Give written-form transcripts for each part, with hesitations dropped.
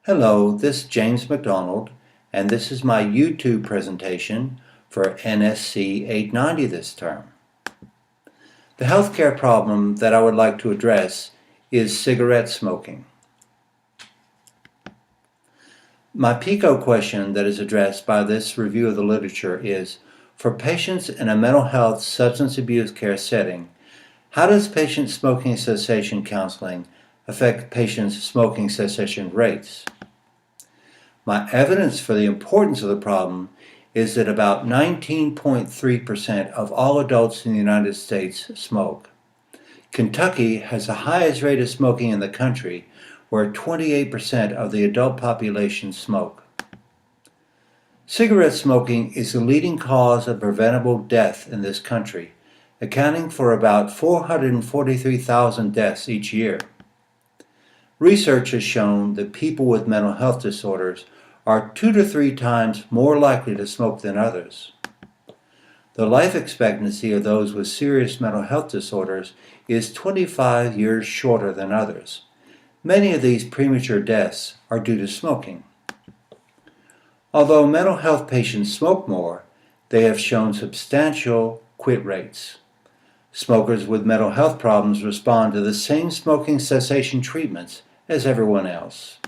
Hello, this is James MacDonald, and this is my YouTube presentation for NSC890 this term. The healthcare problem that I would like to address is cigarette smoking. My PICO question that is addressed by this review of the literature is, for patients in a mental health substance abuse care setting, how does patient smoking cessation counseling affect patients' smoking cessation rates? My evidence for the importance of the problem is that about 19.3% of all adults in the United States smoke. Kentucky has the highest rate of smoking in the country, where 28% of the adult population smoke. Cigarette smoking is the leading cause of preventable death in this country, accounting for about 443,000 deaths each year. Research has shown that people with mental health disorders are 2 to 3 times more likely to smoke than others. The life expectancy of those with serious mental health disorders is 25 years shorter than others. Many of these premature deaths are due to smoking. Although mental health patients smoke more, they have shown substantial quit rates. Smokers with mental health problems respond to the same smoking cessation treatments as everyone else.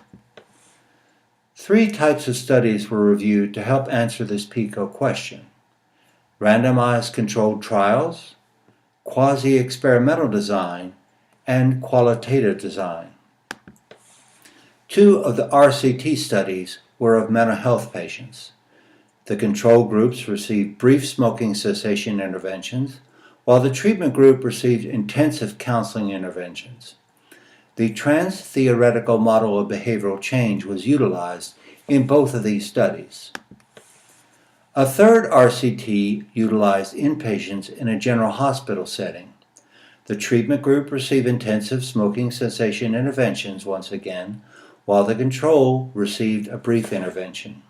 3 types of studies were reviewed to help answer this PICO question: randomized controlled trials, quasi-experimental design, and qualitative design. 2 of the RCT studies were of mental health patients. The control groups received brief smoking cessation interventions, while the treatment group received intensive counseling interventions. The trans-theoretical model of behavioral change was utilized in both of these studies. A third RCT utilized inpatients in a general hospital setting. The treatment group received intensive smoking cessation interventions once again, while the control received a brief intervention.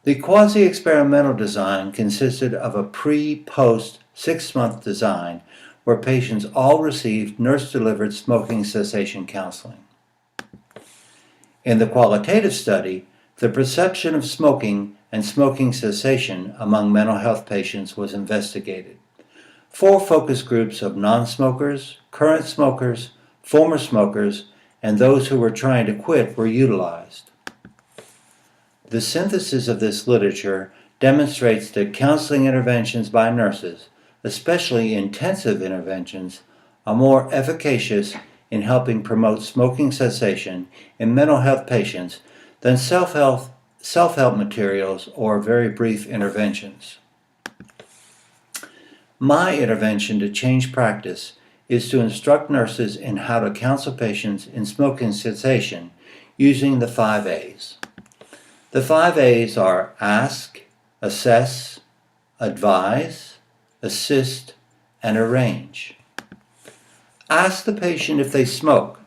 The quasi-experimental design consisted of a pre-post 6-month design where patients all received nurse-delivered smoking cessation counseling. In the qualitative study, the perception of smoking and smoking cessation among mental health patients was investigated. 4 focus groups of non-smokers, current smokers, former smokers, and those who were trying to quit were utilized. The synthesis of this literature demonstrates that counseling interventions by nurses, especially intensive interventions, are more efficacious in helping promote smoking cessation in mental health patients than self-help materials or very brief interventions. My intervention to change practice is to instruct nurses in how to counsel patients in smoking cessation using the 5 A's. The 5 A's are ask, assess, advise, assist, and arrange. Ask the patient if they smoke,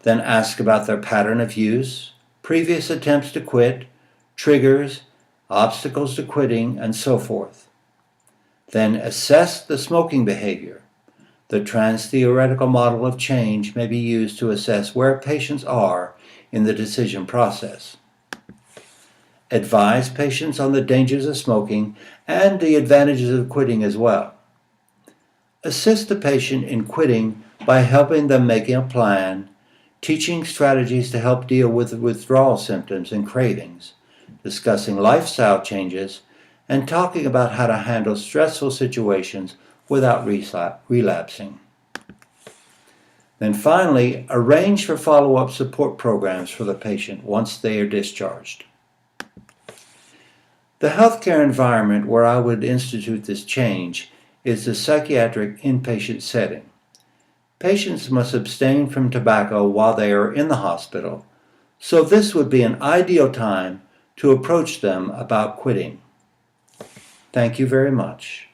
then ask about their pattern of use, previous attempts to quit, triggers, obstacles to quitting, and so forth. Then assess the smoking behavior. The trans-theoretical model of change may be used to assess where patients are in the decision process. Advise patients on the dangers of smoking and the advantages of quitting as well. Assist the patient in quitting by helping them make a plan, teaching strategies to help deal with withdrawal symptoms and cravings, discussing lifestyle changes, and talking about how to handle stressful situations without relapsing. Then finally, arrange for follow-up support programs for the patient once they are discharged. The healthcare environment where I would institute this change is the psychiatric inpatient setting. Patients must abstain from tobacco while they are in the hospital, so this would be an ideal time to approach them about quitting. Thank you very much.